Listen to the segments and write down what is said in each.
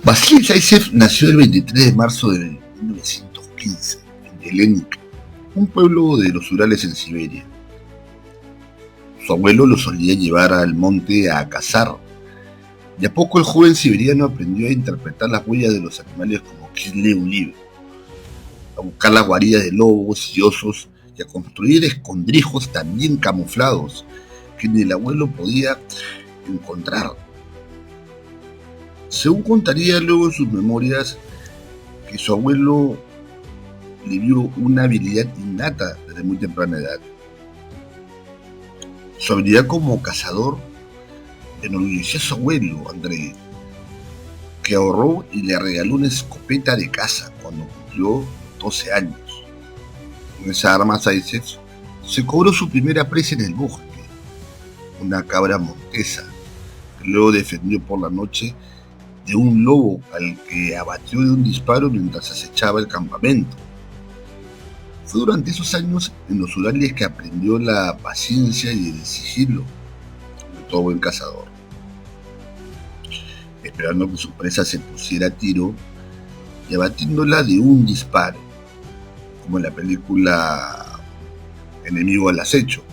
Vasily Zaitsev nació el 23 de marzo de 1915 en Yelenik, un pueblo de los Urales en Siberia. Su abuelo lo solía llevar al monte a cazar, y a poco el joven siberiano aprendió a interpretar las huellas de los animales como quien lee un libro, a buscar las guaridas de lobos y osos y a construir escondrijos tan bien camuflados que ni el abuelo podía encontrar. Según contaría luego en sus memorias, que su abuelo le vio una habilidad innata desde muy temprana edad. Su habilidad como cazador enorgulleció a su abuelo, Andrei, que ahorró y le regaló una escopeta de caza cuando cumplió 12 años. Con esa arma Zaitsev se cobró su primera presa en el bosque, una cabra montesa, que luego defendió por la noche de un lobo al que abatió de un disparo mientras acechaba el campamento. Fue durante esos años en los Urales que aprendió la paciencia y el sigilo de todo buen cazador, esperando que su presa se pusiera a tiro y abatiéndola de un disparo, como en la película Enemigo al acecho.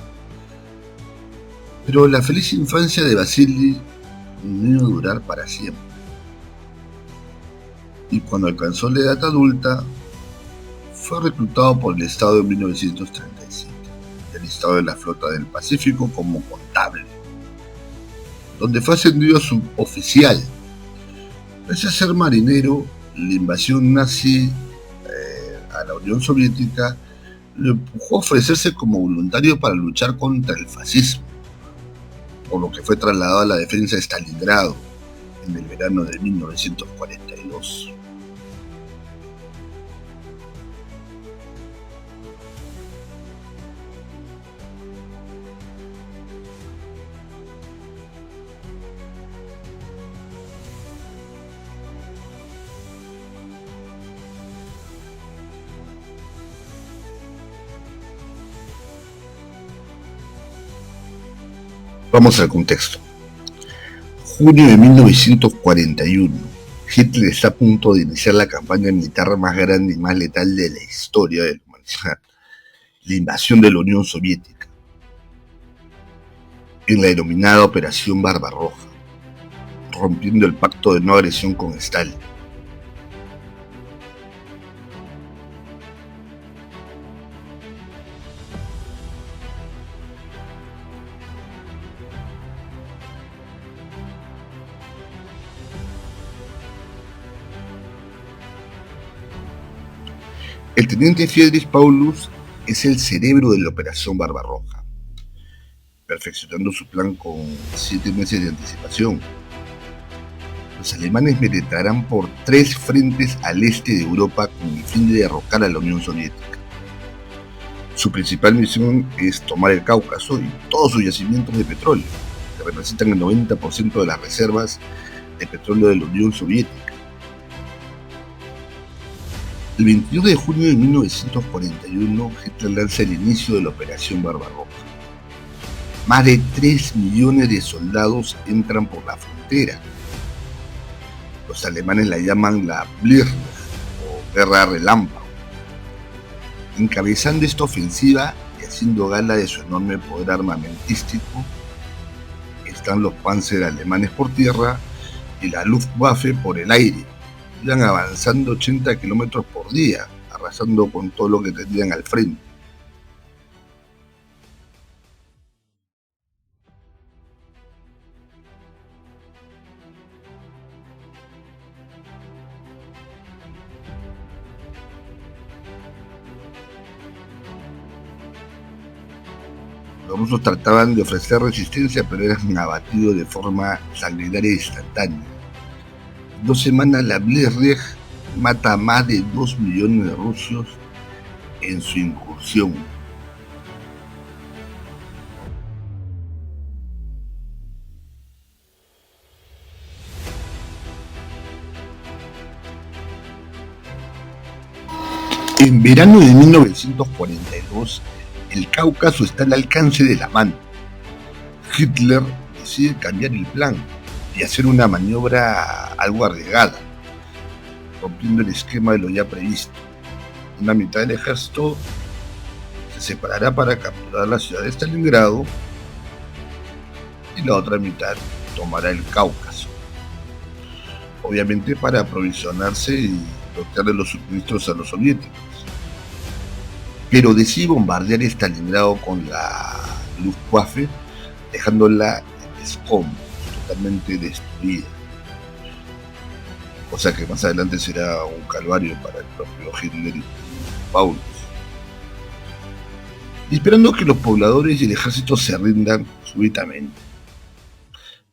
Pero la feliz infancia de Vasily no iba a durar para siempre. Y cuando alcanzó la edad adulta, fue reclutado por el Estado en 1937, el Estado de la Flota del Pacífico como contable, donde fue ascendido a suboficial. Pese a ser marinero, la invasión nazi a la Unión Soviética lo empujó a ofrecerse como voluntario para luchar contra el fascismo, por lo que fue trasladado a la defensa de Stalingrado en el verano de 1942. Vamos al contexto. Junio de 1941. Hitler está a punto de iniciar la campaña militar más grande y más letal de la historia de la humanidad, la invasión de la Unión Soviética, en la denominada Operación Barbarroja, rompiendo el pacto de no agresión con Stalin. El teniente Friedrich Paulus es el cerebro de la Operación Barbarroja, perfeccionando su plan con 7 meses de anticipación. Los alemanes penetrarán por 3 frentes al este de Europa con el fin de derrocar a la Unión Soviética. Su principal misión es tomar el Cáucaso y todos sus yacimientos de petróleo, que representan el 90% de las reservas de petróleo de la Unión Soviética. El 22 de junio de 1941, Hitler lanza el inicio de la Operación Barbarroja. Más de 3 millones de soldados entran por la frontera. Los alemanes la llaman la Blitz o Guerra Relámpago. Encabezando esta ofensiva y haciendo gala de su enorme poder armamentístico, están los Panzer alemanes por tierra y la Luftwaffe por el aire. Iban avanzando 80 kilómetros por día, arrasando con todo lo que tenían al frente. Los rusos trataban de ofrecer resistencia, pero eran abatidos de forma sanguinaria e instantánea. En 2 semanas, la Blitzkrieg mata a más de 2 millones de rusos en su incursión. En verano de 1942, el Cáucaso está al alcance de la mano. Hitler decide cambiar el plan y hacer una maniobra algo arriesgada, rompiendo el esquema de lo ya previsto. Una mitad del ejército se separará para capturar la ciudad de Stalingrado y la otra mitad tomará el Cáucaso, obviamente para aprovisionarse y bloquearle los suministros a los soviéticos. Pero decide bombardear Stalingrado con la Luftwaffe, dejándola en escombros, totalmente destruida. Cosa que más adelante será un calvario para el propio Hitler y Paulus. Y esperando que los pobladores y el ejército se rindan súbitamente.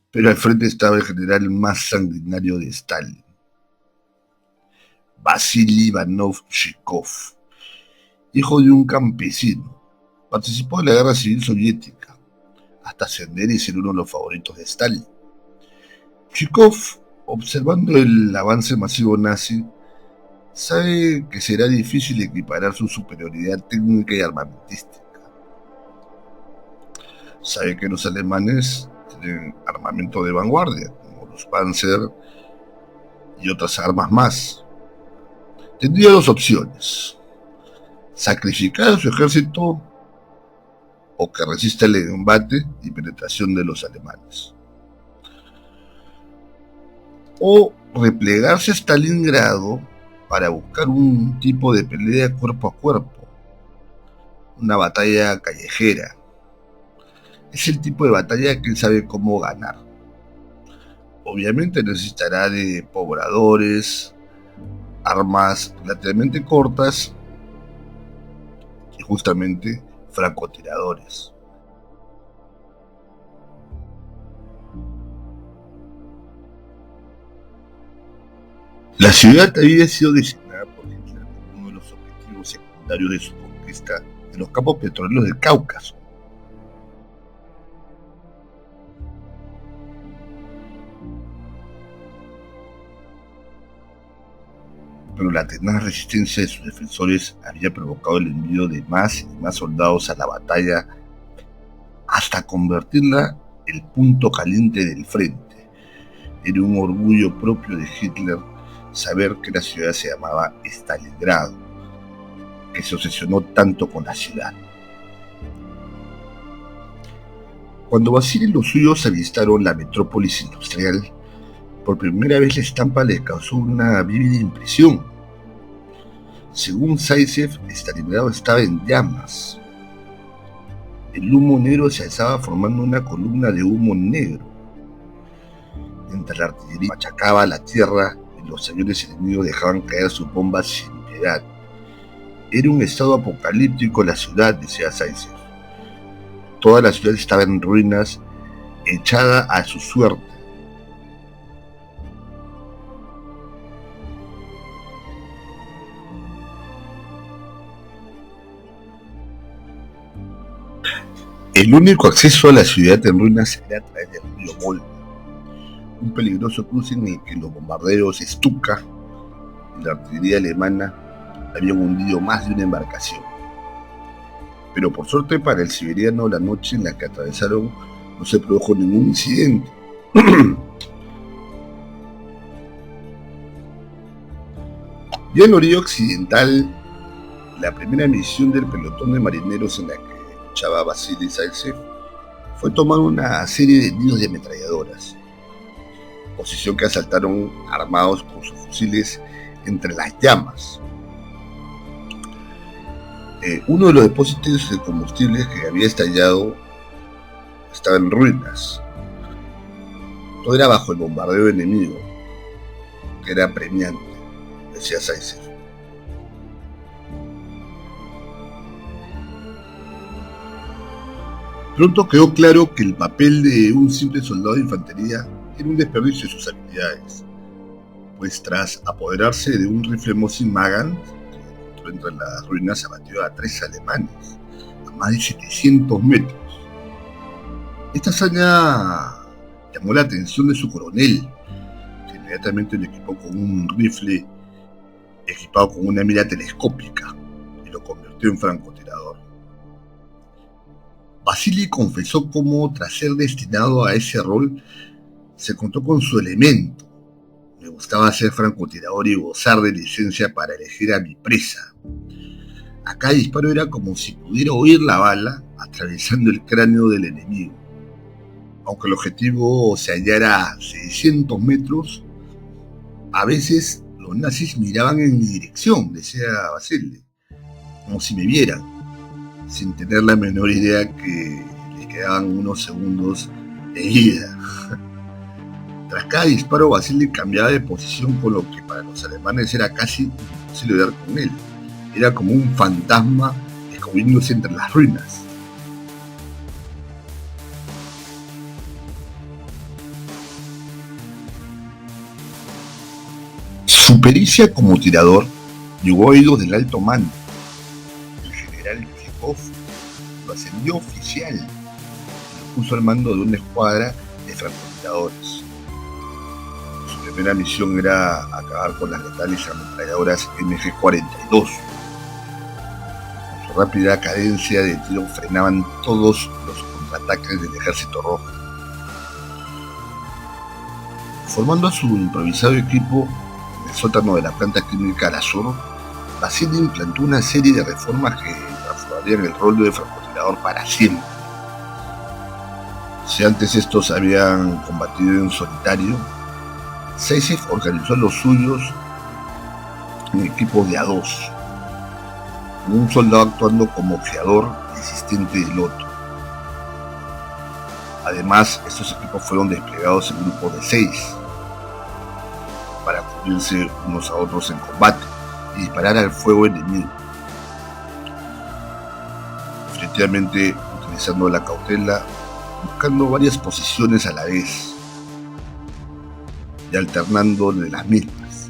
Pero al frente estaba el general más sanguinario de Stalin, Vasily Ivanov Zhukov, hijo de un campesino. Participó en la guerra civil soviética, hasta ascender y ser uno de los favoritos de Stalin. Zhukov, observando el avance masivo nazi, sabe que será difícil equiparar su superioridad técnica y armamentística. Sabe que los alemanes tienen armamento de vanguardia, como los Panzer y otras armas más. Tendría dos opciones: sacrificar a su ejército o que resista el embate y penetración de los alemanes, o replegarse a Stalingrado para buscar un tipo de pelea cuerpo a cuerpo, una batalla callejera. Es el tipo de batalla que él sabe cómo ganar. Obviamente necesitará de pobladores, armas relativamente cortas y justamente francotiradores. La ciudad había sido designada por Hitler como uno de los objetivos secundarios de su conquista de los campos petroleros del Cáucaso. Pero la tenaz resistencia de sus defensores había provocado el envío de más y más soldados a la batalla hasta convertirla en el punto caliente del frente. Era un orgullo propio de Hitler saber que la ciudad se llamaba Stalingrado, que se obsesionó tanto con la ciudad. Cuando Vasily y los suyos avistaron la metrópolis industrial, por primera vez la estampa les causó una vívida impresión. Según Zaitsev, Stalingrado estaba en llamas. El humo negro se alzaba formando una columna de humo negro, mientras la artillería machacaba la tierra y los aviones enemigos dejaban caer sus bombas sin piedad. Era un estado apocalíptico la ciudad, decía Zaitsev. Toda la ciudad estaba en ruinas, echada a su suerte. El único acceso a la ciudad en ruinas era a través del río Volga, un peligroso cruce en el que los bombarderos Stuka y la artillería alemana habían hundido más de una embarcación. Pero por suerte para el siberiano, la noche en la que atravesaron no se produjo ningún incidente. Ya en la orilla occidental, la primera misión del pelotón de marineros en la que luchaba Vasily Zaitsev fue tomar una serie de nidos de ametralladoras, posición que asaltaron armados con sus fusiles entre las llamas. Uno de los depósitos de combustible que había estallado estaba en ruinas. Todo era bajo el bombardeo enemigo, que era apremiante, decía Zaitsev. Pronto quedó claro que el papel de un simple soldado de infantería era un desperdicio de sus habilidades, pues tras apoderarse de un rifle Mosin Nagant, que encontró entre las ruinas, abatió a 3 alemanes a más de 700 metros. Esta hazaña llamó la atención de su coronel, que inmediatamente lo equipó con un rifle equipado con una mira telescópica y lo convirtió en francotirador. Vasily confesó cómo, tras ser destinado a ese rol, se contó con su elemento. Me gustaba ser francotirador y gozar de licencia para elegir a mi presa. A cada disparo era como si pudiera oír la bala atravesando el cráneo del enemigo. Aunque el objetivo se hallara a 600 metros, a veces los nazis miraban en mi dirección, decía Vasily, como si me vieran, sin tener la menor idea que les quedaban unos segundos de vida. Tras cada disparo, Vasily cambiaba de posición, con lo que para los alemanes era casi imposible dar con él. Era como un fantasma escurriéndose entre las ruinas. Su pericia como tirador llegó a oídos del alto mando. El general Zhukov lo ascendió oficial y lo puso al mando de una escuadra de francotiradores. Su primera misión era acabar con las letales ametralladoras MG-42. Con su rápida cadencia de tiro frenaban todos los contraataques del ejército rojo. Formando a su improvisado equipo en el sótano de la planta química Al-Azur, Vasily implantó una serie de reformas que transformarían el rol de francotirador para siempre. Si antes estos habían combatido en solitario, Zaytsev organizó a los suyos en equipos de A2, con un soldado actuando como ojeador y asistente del otro. Además, estos equipos fueron desplegados en grupos de 6 para cubrirse unos a otros en combate y disparar al fuego enemigo, definitivamente utilizando la cautela, buscando varias posiciones a la vez y alternando de las mismas.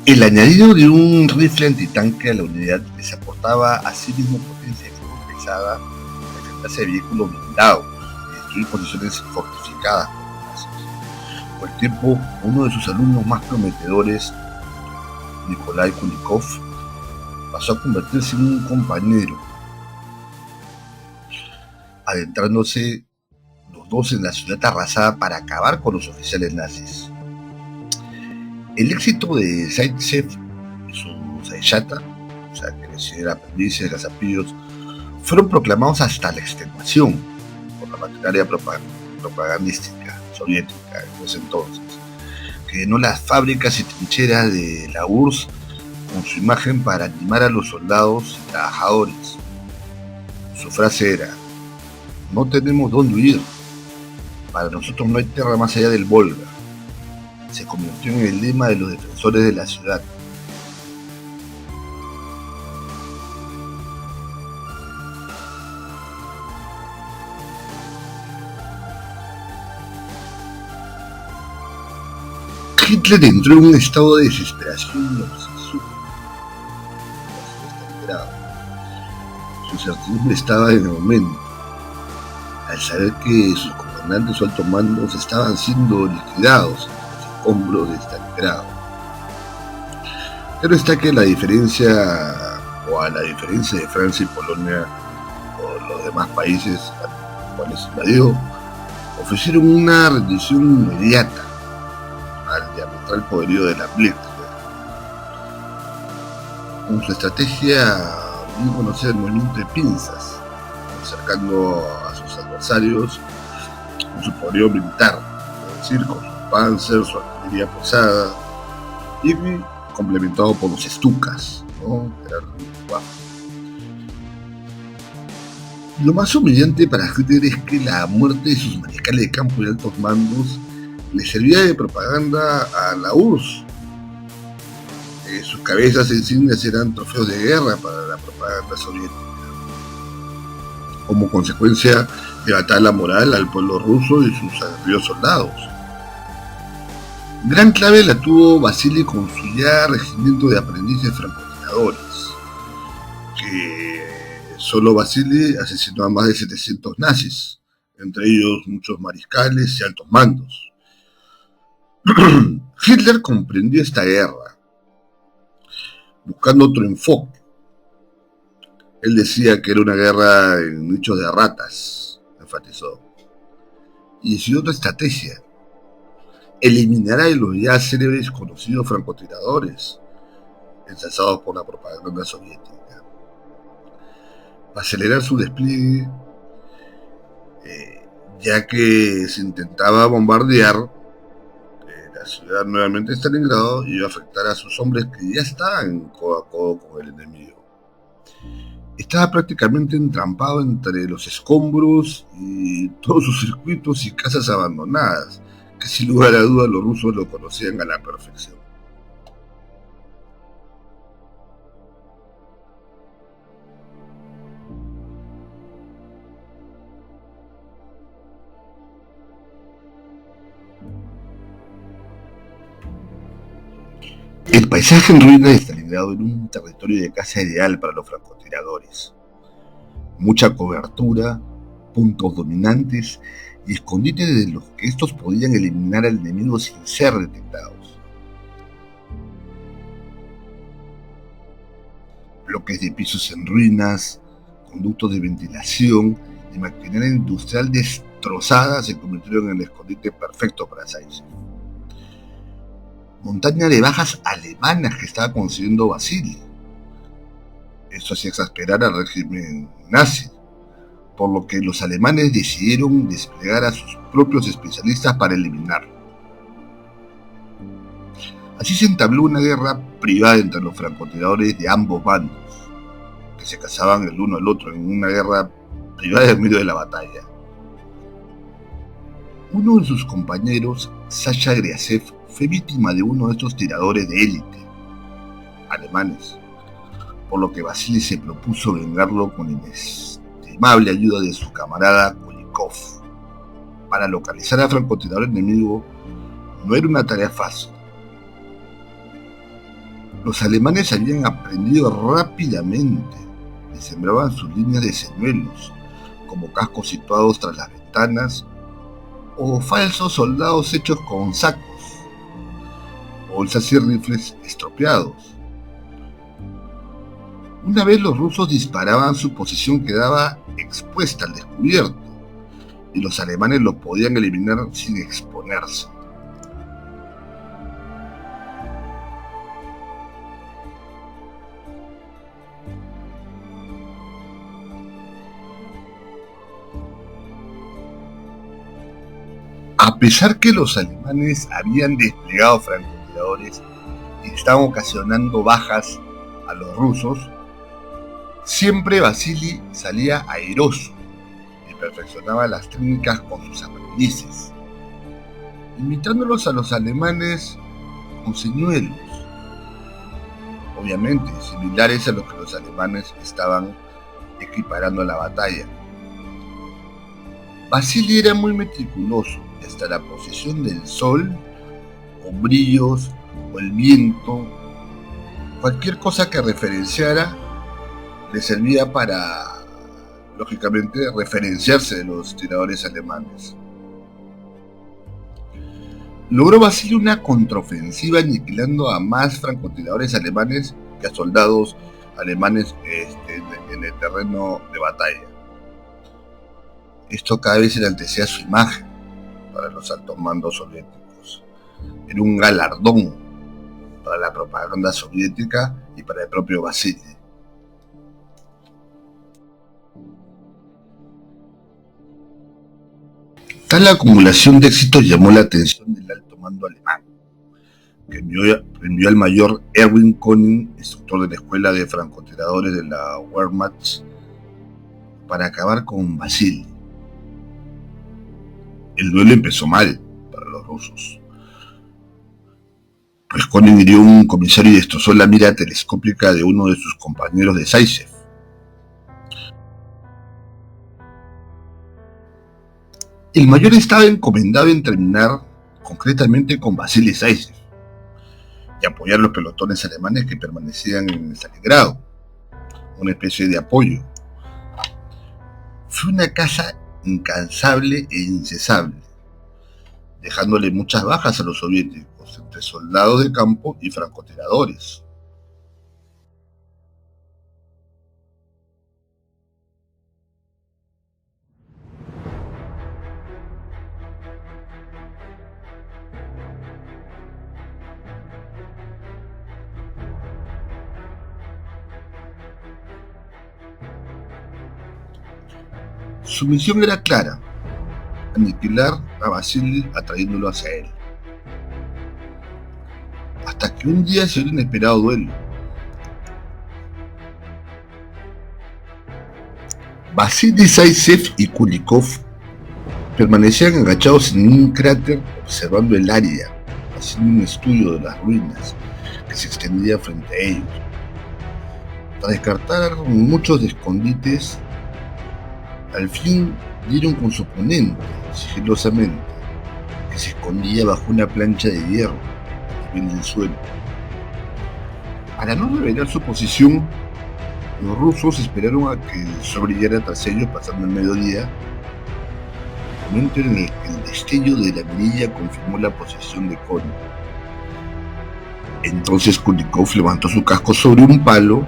El añadido de un rifle antitanque a la unidad les aportaba asimismo potencia de fuego pesada para enfrentarse a vehículos blindados y destruir posiciones fortificadas. Con el tiempo, uno de sus alumnos más prometedores, Nikolai Kulikov, pasó a convertirse en un compañero, adentrándose los dos en la ciudad arrasada para acabar con los oficiales nazis. El éxito de Zaytsev y su Zayshata, o sea, que era aprendices, gazapillos, fueron proclamados hasta la extenuación por la maquinaria propagandística soviética en ese entonces, que llenó las fábricas y trincheras de la URSS con su imagen para animar a los soldados y trabajadores. Su frase era: no tenemos dónde huir, para nosotros no hay tierra más allá del Volga. Se convirtió en el lema de los defensores de la ciudad. Hitler entró en un estado de desesperación y obsesión. Su incertidumbre estaba en aumento, al saber que sus comandantes o altos mandos estaban siendo liquidados hombros de Stalingrado. Claro está que a la diferencia de Francia y Polonia o los demás países a los cuales invadió, ofrecieron una rendición inmediata al diametral poderío de la Blitzkrieg. Con su estrategia bien conocida el movimiento de pinzas, acercando a sus adversarios con su poderío militar, es decir, con sus panzers, su artillería pesada, y complementado por los Stukas, ¿no? Lo más humillante para Hitler es que la muerte de sus mariscales de campo y altos mandos le servía de propaganda a la URSS, Sus cabezas e insignias eran trofeos de guerra para la propaganda soviética, como consecuencia de levantar la moral al pueblo ruso y sus aguerridos soldados. Gran clave la tuvo Vasily con su ya regimiento de aprendices francotiradores, que solo Vasily asesinó a más de 700 nazis, entre ellos muchos mariscales y altos mandos. Hitler comprendió esta guerra, buscando otro enfoque. Él decía que era una guerra en nichos de ratas, enfatizó, y decidió otra estrategia: eliminar a los ya célebres conocidos francotiradores, ensalzados por la propaganda soviética. Para acelerar su despliegue, ya que se intentaba bombardear la ciudad nuevamente de Stalingrado, iba a afectar a sus hombres que ya estaban codo a codo con el enemigo. Estaba prácticamente entrampado entre los escombros y todos sus circuitos y casas abandonadas, que sin lugar a dudas los rusos lo conocían a la perfección. El paisaje en ruinas de Stalingrado era un territorio de caza ideal para los francotiradores. Mucha cobertura, puntos dominantes y escondites de los que estos podían eliminar al enemigo sin ser detectados. Bloques de pisos en ruinas, conductos de ventilación y maquinaria industrial destrozada se convirtieron en el escondite perfecto para Zaitsev. Montaña de bajas alemanas que estaba consiguiendo Vasily. Esto hacía exasperar al régimen nazi, por lo que los alemanes decidieron desplegar a sus propios especialistas para eliminarlo. Así se entabló una guerra privada entre los francotiradores de ambos bandos, que se cazaban el uno al otro en una guerra privada en medio de la batalla. Uno de sus compañeros, Sasha Griasev, fue víctima de uno de estos tiradores de élite alemanes, por lo que Vasily se propuso vengarlo con inestimable ayuda de su camarada Kulikov. Para localizar al francotirador enemigo no era una tarea fácil. Los alemanes habían aprendido rápidamente y sembraban sus líneas de señuelos, como cascos situados tras las ventanas o falsos soldados hechos con sacos, bolsas y rifles estropeados. Una vez los rusos disparaban, su posición quedaba expuesta al descubierto y los alemanes lo podían eliminar sin exponerse. A pesar que los alemanes habían desplegado francotiradores y estaban ocasionando bajas a los rusos, siempre Vasily salía airoso y perfeccionaba las técnicas con sus aprendices, imitándolos a los alemanes con señuelos, obviamente similares a los que los alemanes estaban equiparando a la batalla. Vasily era muy meticuloso y hasta la posición del sol, o brillos, o el viento, cualquier cosa que referenciara le servía para, lógicamente, referenciarse de los tiradores alemanes. Logró Vasily una contraofensiva aniquilando a más francotiradores alemanes que a soldados alemanes en el terreno de batalla. Esto cada vez enaltecía su imagen para los altos mandos soviéticos. Era un galardón para la propaganda soviética y para el propio Vasily. Tal acumulación de éxitos llamó la atención del alto mando alemán, que envió al mayor Erwin Koning, instructor de la escuela de francotiradores de la Wehrmacht, para acabar con Vasily. El duelo empezó mal para los rusos, pues Koenig hirió a un comisario y destrozó la mira telescópica de uno de sus compañeros de Zaitsev. El mayor estaba encomendado en terminar concretamente con Vasily Zaitsev y apoyar los pelotones alemanes que permanecían en Stalingrado, una especie de apoyo. Fue una caza incansable e incesable, dejándole muchas bajas a los soviéticos, entre soldados de campo y francotiradores. Su misión era clara: aniquilar a Vasily atrayéndolo hacia él. Hasta que un día se dio un inesperado duelo. Vasily Zaitsev y Kulikov permanecían agachados en un cráter observando el área, haciendo un estudio de las ruinas que se extendía frente a ellos. Tras descartar muchos escondites, al fin dieron con su oponente, sigilosamente, que se escondía bajo una plancha de hierro a nivel del suelo. Para no revelar su posición, los rusos esperaron a que el sol brillara tras ellos pasando el mediodía, momento en el que el destello de la mirilla confirmó la posición de Koenig. Entonces Kulikov levantó su casco sobre un palo,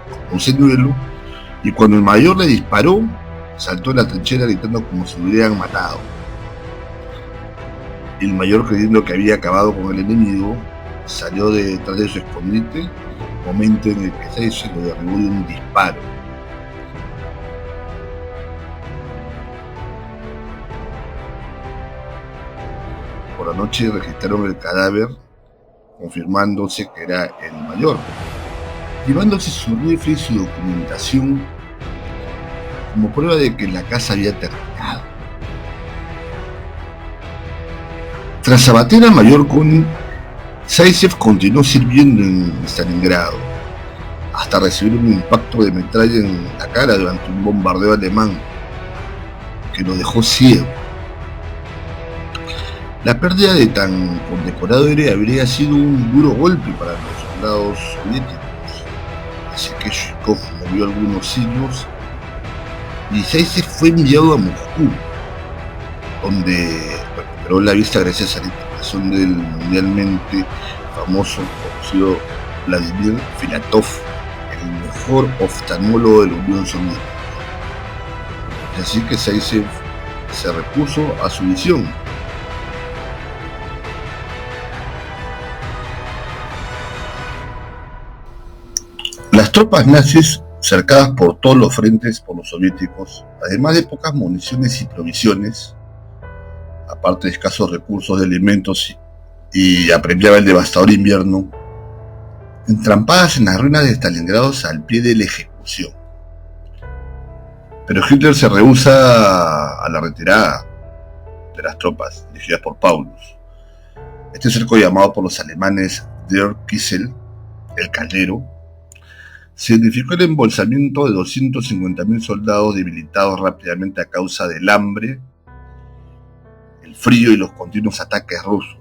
con un señuelo, y cuando el mayor le disparó, saltó de la trinchera gritando como si lo hubieran matado. El mayor, creyendo que había acabado con el enemigo, salió de detrás de su escondite, momento en el que Zaitsev lo derribó de un disparo. Por la noche registraron el cadáver, confirmándose que era el mayor, llevándose su rifle y su documentación como prueba de que la caza había terminado. Tras abater al mayor Koenig, Zaitsev continuó sirviendo en Stalingrado, hasta recibir un impacto de metralla en la cara durante un bombardeo alemán que lo dejó ciego. La pérdida de tan condecorado héroe habría sido un duro golpe para los soldados soviéticos, así que Zhukov movió algunos siglos y Zaitsev fue enviado a Moscú, donde recuperó la vista gracias a la interpretación del mundialmente famoso conocido Vladimir Filatov, el mejor oftalmólogo de la Unión Soviética. Así que Zaitsev se repuso a su misión. Las tropas nazis, cercadas por todos los frentes por los soviéticos, además de pocas municiones y provisiones, aparte de escasos recursos de alimentos y apremiaba el devastador invierno, entrampadas en las ruinas de Stalingrado al pie de la ejecución. Pero Hitler se rehúsa a la retirada de las tropas dirigidas por Paulus. Este cerco, llamado por los alemanes Der Kiesel, el caldero, significó el embolsamiento de 250.000 soldados debilitados rápidamente a causa del hambre, el frío y los continuos ataques rusos.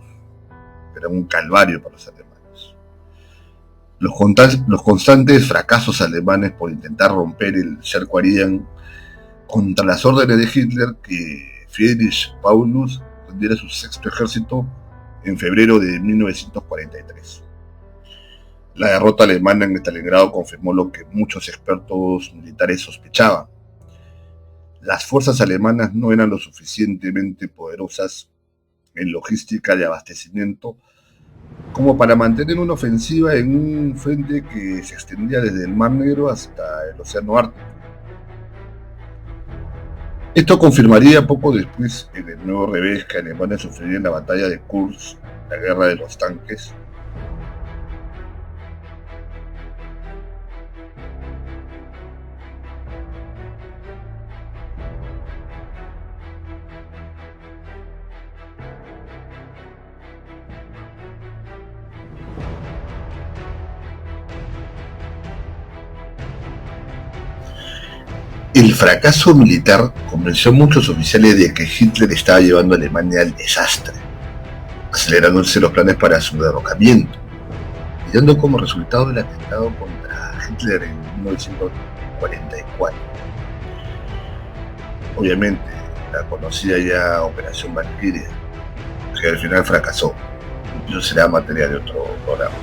Era un calvario para los alemanes. Los constantes fracasos alemanes por intentar romper el cerco harían, contra las órdenes de Hitler, que Friedrich Paulus rendiera su sexto ejército en febrero de 1943. La derrota alemana en Stalingrado confirmó lo que muchos expertos militares sospechaban. Las fuerzas alemanas no eran lo suficientemente poderosas en logística de abastecimiento como para mantener una ofensiva en un frente que se extendía desde el Mar Negro hasta el Océano Ártico. Esto confirmaría poco después en el nuevo revés que Alemania sufriría en la batalla de Kursk, la guerra de los tanques. El fracaso militar convenció a muchos oficiales de que Hitler estaba llevando a Alemania al desastre, acelerándose los planes para su derrocamiento, y dando como resultado el atentado contra Hitler en 1944. Obviamente, la conocida ya Operación Valkyria, que al final fracasó. Eso será materia de otro programa.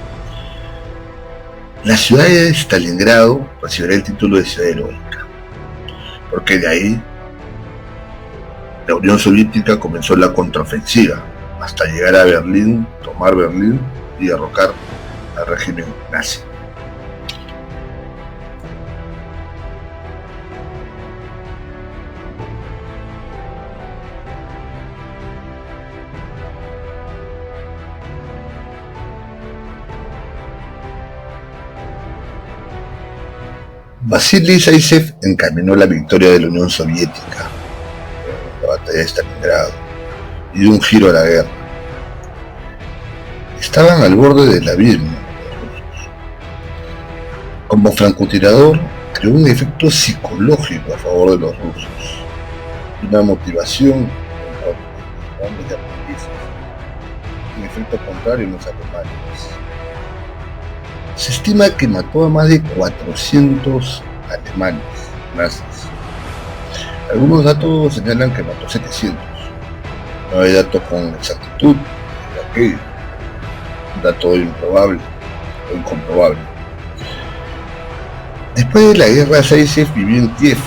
La ciudad de Stalingrado recibirá el título de ciudad heroica, porque de ahí la Unión Soviética comenzó la contraofensiva hasta llegar a Berlín, tomar Berlín y derrocar al régimen nazi. Vasily Zaytsev encaminó la victoria de la Unión Soviética en la batalla de Stalingrado y dio un giro a la guerra. Estaban al borde del abismo los rusos. Como francotirador, creó un efecto psicológico a favor de los rusos, una motivación en contra de aprendices, un efecto contrario en los alemanes. Se estima que mató a más de 400 alemanes nazis. Algunos datos señalan que mató 700. No hay datos con exactitud de aquello. Un dato improbable o incomprobable. Después de la guerra, Zaytsev vivió en Kiev,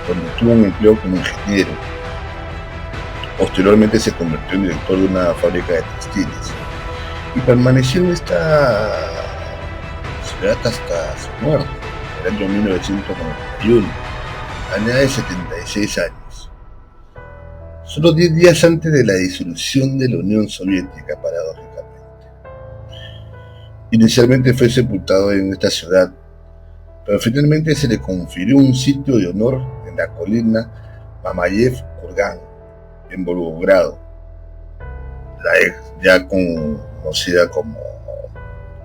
donde tuvo un empleo como ingeniero. Posteriormente se convirtió en director de una fábrica de textiles y permaneció en esta hasta su muerte, en el año 1991, a la edad de 76 años. Solo 10 días antes de la disolución de la Unión Soviética, paradójicamente. Inicialmente fue sepultado en esta ciudad, pero finalmente se le confirió un sitio de honor en la colina Mamayev-Kurgan, en Volgogrado, la ex ya conocida como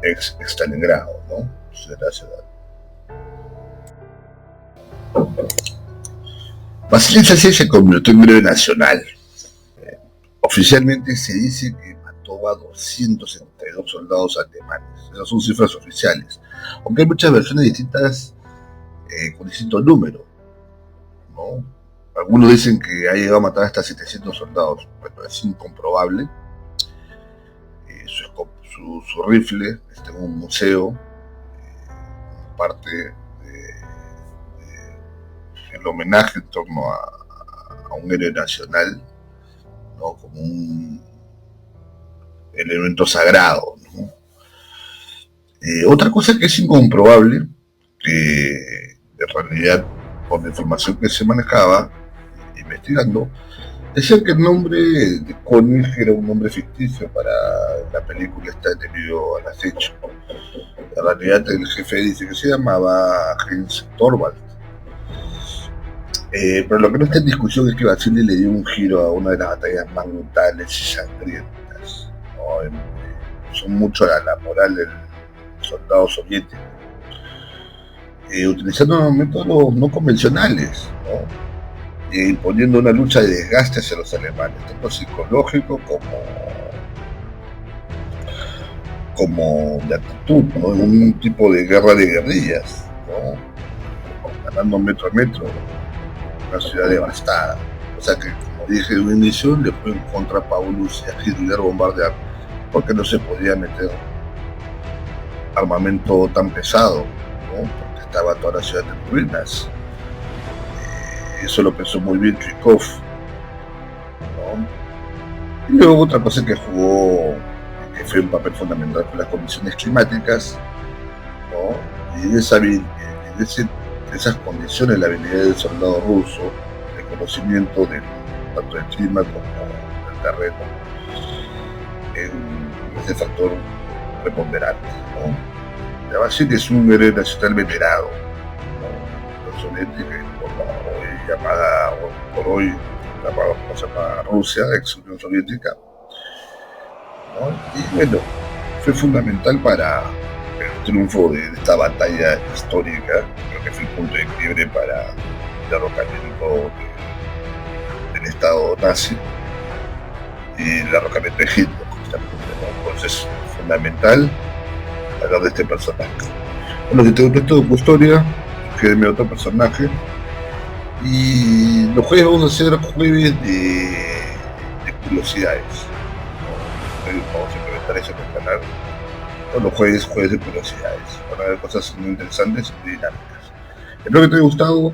ex Stalingrado, ¿no? De la ciudad. Vasily Zaytsev se convirtió en héroe nacional. Oficialmente se dice que mató a 272 soldados alemanes. Esas son cifras oficiales, aunque hay muchas versiones distintas con distintos números, ¿no? Algunos dicen que ha llegado a matar hasta 700 soldados, pero es incomprobable. Su rifle está en un museo, parte del homenaje en torno a un héroe nacional, ¿no? Como un elemento sagrado, ¿no? Otra cosa que es incomprobable, que en realidad por la información que se manejaba investigando, decían que el nombre de Koenig era un nombre ficticio para la película esta debido al acecho. En realidad el jefe dice que se llamaba Heinz Torvald. Pero lo que no está en discusión es que Vasily le dio un giro a una de las batallas más brutales y sangrientas, ¿no? Son mucho la moral del soldado soviético, utilizando métodos no convencionales, ¿no? Imponiendo una lucha de desgaste hacia los alemanes, tanto psicológico como de actitud, ¿no? En un tipo de guerra de guerrillas, ¿no? Ganando metro a metro una ciudad devastada. O sea que, como dije de un inicio, le fue en contra a Paulus y a Hitler bombardear, porque no se podía meter armamento tan pesado, ¿no? Porque estaba toda la ciudad en ruinas. Eso lo pensó muy bien Zhukov, ¿no? Y luego otra cosa que jugó, que fue un papel fundamental, fue las condiciones climáticas, ¿no? Y en esas condiciones la habilidad del soldado ruso, el conocimiento tanto del clima como del terreno, es el factor preponderante, ¿no? Vasily es un héroe nacional venerado, ¿no? La soviética, llamada por hoy llamada como se llama Rusia, ex Unión Soviética, ¿no? Y bueno, fue fundamental para el triunfo de esta batalla histórica. Creo que fue el punto de quiebre para derrocamiento del Estado nazi y el derrocamiento de Hitler, justamente, ¿no? Entonces es fundamental hablar de este personaje. Bueno, si te gustó esta docuhistoria, sugiéreme otro personaje. Y los jueves vamos a hacer jueves de curiosidades, ¿no? Vamos a implementar eso en el canal. Todos los jueves de curiosidades. Van a haber cosas muy interesantes y dinámicas. Espero que te haya gustado.